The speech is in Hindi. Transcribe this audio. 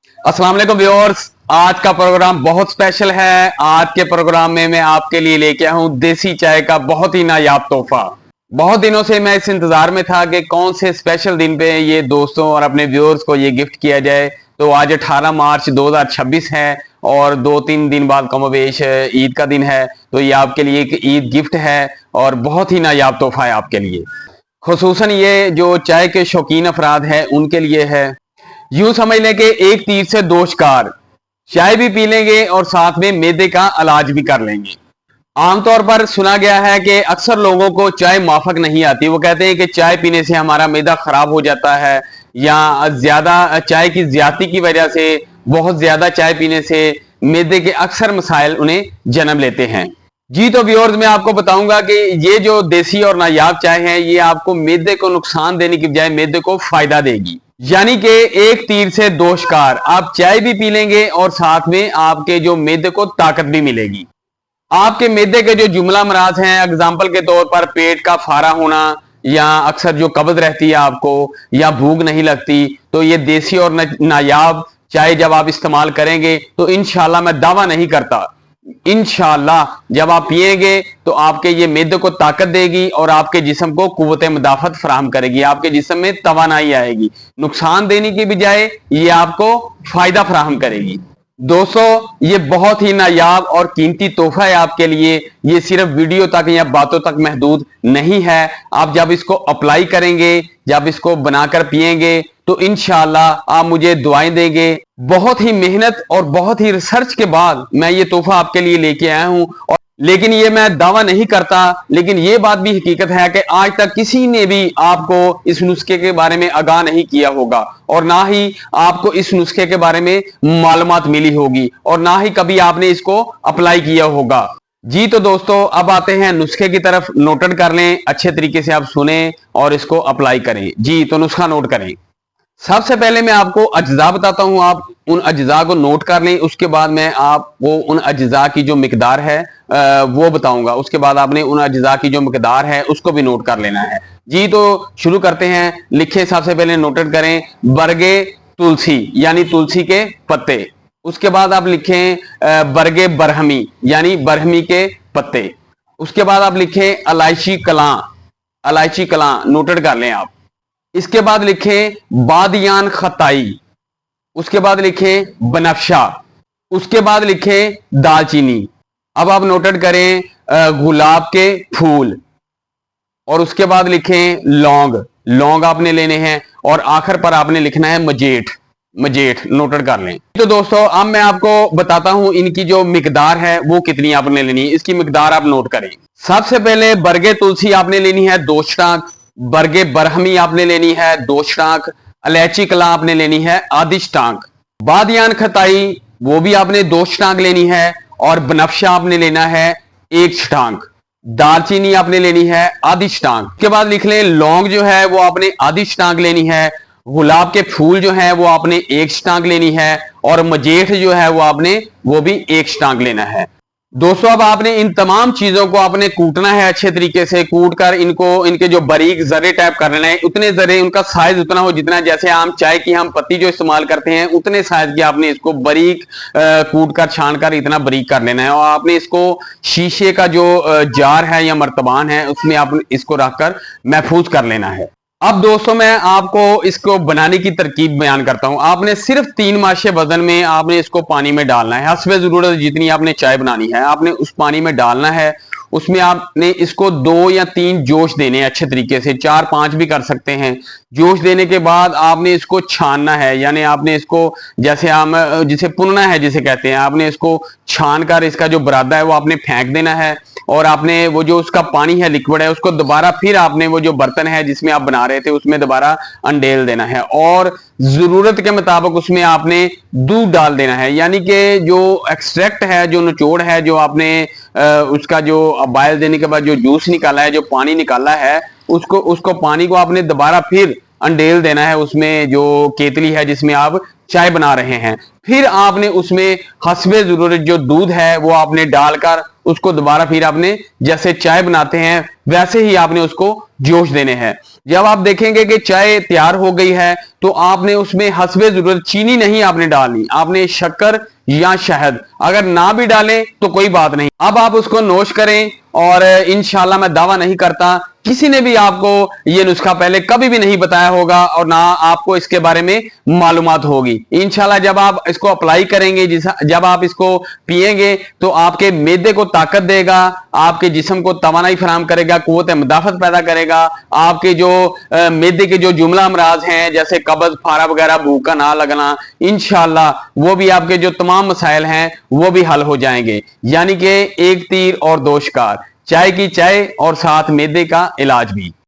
अस्सलाम वालेकुम व्यूअर्स। आज का प्रोग्राम बहुत स्पेशल है। आज के प्रोग्राम में मैं आपके लिए लेके आया हूं देसी चाय का बहुत ही नायाब तोहफा। बहुत दिनों से मैं इस इंतजार में था कि कौन से स्पेशल दिन पे ये दोस्तों और अपने व्यूअर्स को ये गिफ्ट किया जाए। तो आज 18 मार्च 2026 है और 2-3 दिन बाद कमोबेश ईद का दिन है। तो ये आपके लिए एक ईद गिफ्ट है और बहुत ही नायाब तोहफा है आपके लिए। खुसूसन ये जो चाय के शौकीन अफराद हैं उनके लिए है। यूं समझ लें कि एक तीर से दो शिकार। चाय भी पी लेंगे और साथ में मैदे का इलाज भी कर लेंगे। आमतौर पर सुना गया है कि अक्सर लोगों को चाय माफक नहीं आती। वो कहते हैं कि चाय पीने से हमारा मैदा खराब हो जाता है या ज्यादा चाय की ज्यादती की वजह से, बहुत ज्यादा चाय पीने से मैदे के अक्सर मसाइल उन्हें जन्म लेते हैं। जी तो व्यूअर्स, मैं आपको बताऊंगा कि ये जो देसी और नायाब चाय है ये आपको मैदे को नुकसान देने की बजाय मैदे को फायदा देगी। यानी कि एक तीर से दो शिकार। आप चाय भी पी लेंगे और साथ में आपके जो मैदे को ताकत भी मिलेगी। आपके मैदे के जो जुमला मराज हैं, एग्जाम्पल के तौर पर पेट का फारा होना या अक्सर जो कब्ज रहती है आपको या भूख नहीं लगती, तो ये देसी और नायाब चाय जब आप इस्तेमाल करेंगे तो इंशाल्लाह, मैं दावा नहीं करता, इंशाल्लाह जब आप पिएंगे तो आपके ये मैदे को ताकत देगी और आपके जिस्म को कुव्वत मुदाफत फराहम करेगी। आपके जिस्म में तवानाई आएगी। नुकसान देने की बजाय ये आपको फायदा फराहम करेगी। दोस्तों, ये बहुत ही नायाब और कीमती तोहफा है आपके लिए। ये सिर्फ वीडियो तक या बातों तक महदूद नहीं है। आप जब इसको अप्लाई करेंगे, जब इसको बनाकर पिएंगे तो इंशाल्लाह आप मुझे दुआएं देंगे। बहुत ही मेहनत और बहुत ही रिसर्च के बाद मैं ये तोहफा आपके लिए लेके आया हूं। और लेकिन ये मैं दावा नहीं करता, लेकिन ये बात भी हकीकत है कि आज तक किसी ने भी आपको इस नुस्खे के बारे में आगाह नहीं किया होगा और ना ही आपको इस नुस्खे के बारे में मालूमात मिली होगी और ना ही कभी आपने इसको अप्लाई किया होगा। जी तो दोस्तों, अब आते हैं नुस्खे की तरफ। नोटेड कर लें, अच्छे तरीके से आप सुने और इसको अप्लाई करें। जी तो नुस्खा नोट करें। सबसे पहले मैं आपको अज्जा बताता हूं, आप उन अज्जा को नोट कर लें। उसके बाद मैं आपको उन अज्जा की जो मिकदार है वो बताऊंगा। उसके बाद आपने उन अज्जा की जो मिकदार है उसको भी नोट कर लेना है। जी तो शुरू करते हैं। लिखें, सबसे पहले नोटेड करें बरगे तुलसी यानी तुलसी के पत्ते। उसके बाद आप लिखें बरगे बरहमी यानी बरहमी के पत्ते। उसके बाद आप लिखें इलायची कलां, इलायची कलां नोटेड कर लें आप। इसके बाद लिखें बादियान खताई। उसके बाद लिखें बनफशा। उसके बाद लिखें दालचीनी। अब आप नोटेड करें गुलाब के फूल। और उसके बाद लिखें लौंग, लौंग आपने लेने हैं। और आखिर पर आपने लिखना है मजेठ, मजेठ नोटेड कर लें। तो दोस्तों, अब मैं आपको बताता हूं इनकी जो मिकदार है वो कितनी आपने लेनी है। इसकी मिकदार आप नोट करें। सबसे पहले बरगे तुलसी आपने लेनी है 2 स्टाक। बरगे बरहमी आपने लेनी है 2 स्टाक। इलायची कला आपने लेनी है आधी स्टाक। बादियान खताई वो भी आपने 2 स्टाक लेनी है। और बनफशा आपने लेना है 1 स्टाक। दालचीनी आपने लेनी है आधी स्टाक। के बाद लिख लें लौंग जो है वो आपने आधी स्टाक लेनी है। गुलाब के फूल जो है वो आपने 1 स्टाक लेनी है। और मजेठ जो है वो भी 1 स्टाक लेना है। दोस्तों, अब आपने इन तमाम चीजों को आपने कूटना है अच्छे तरीके से। कूट कर इनको इनके जो बारीक जरे टाइप कर लेना है। उतने जरे, उनका साइज उतना हो जितना, जैसे आम चाय की हम पत्ती जो इस्तेमाल करते हैं उतने साइज की आपने इसको बारीक कूट कर छान कर इतना बारीक कर लेना है। और आपने इसको शीशे का जो जार है या मर्तबान है उसमें आप इसको रखकर महफूज कर लेना है। अब दोस्तों, मैं आपको इसको बनाने की तरकीब बयान करता हूं। आपने सिर्फ 3 माशे वजन में आपने इसको पानी में डालना है। हस्बे जरूरत जितनी आपने चाय बनानी है आपने उस पानी में डालना है। उसमें आपने इसको 2 या 3 जोश देने हैं अच्छे तरीके से, 4-5 भी कर सकते हैं। जोश देने के बाद आपने इसको छानना है, यानी आपने इसको जैसे हम जिसे पुनना है जिसे कहते हैं, आपने इसको छान कर इसका जो बरादा है वो आपने फेंक देना है। और आपने वो जो उसका पानी है, लिक्विड है, उसको दोबारा फिर आपने वो जो बर्तन है जिसमें आप बना रहे थे उसमें दोबारा अंडेल देना है। और जरूरत के मुताबिक उसमें आपने दूध डाल देना है। यानी कि जो एक्सट्रैक्ट है, जो निचोड़ है, जो आपने उसका जो बॉयल देने के बाद जो जूस निकाला है, जो पानी निकाला है, उसको पानी को आपने दोबारा फिर अंडेल देना है उसमें जो केतली है जिसमें आप चाय बना रहे हैं। फिर आपने उसमें हस्बे जरूरत जो दूध है वो आपने डालकर उसको दोबारा फिर आपने जैसे चाय बनाते हैं वैसे ही आपने उसको जोश देने हैं। जब आप देखेंगे कि चाय तैयार हो गई है तो आपने उसमें हस्बे जरूरत चीनी नहीं आपने डालनी, आपने शक्कर या शहद अगर ना भी डालें तो कोई बात नहीं। अब आप उसको नोश करें और इंशाल्लाह मैं दावा नहीं करता किसी ने भी आपको ये नुस्खा पहले कभी भी नहीं बताया होगा और ना आपको इसके बारे में मालूमात होगी। इंशाल्लाह जब आप इसको अप्लाई करेंगे, जब आप इसको पिएंगे तो आपके मैदे को ताकत देगा, आपके जिस्म को तवानाई फराहम करेगा, कुव्वत मुदाफत पैदा करेगा। आपके जो मैदे के जो जुमला अमराज हैं जैसे कब्ज, फारा वगैरह, भूख का ना लगना, इंशाल्लाह वो भी आपके जो तमाम मसाइल हैं वो भी हल हो जाएंगे। यानी कि एक तीर और दो शिकार, चाय की चाय और साथ मैदे का इलाज भी।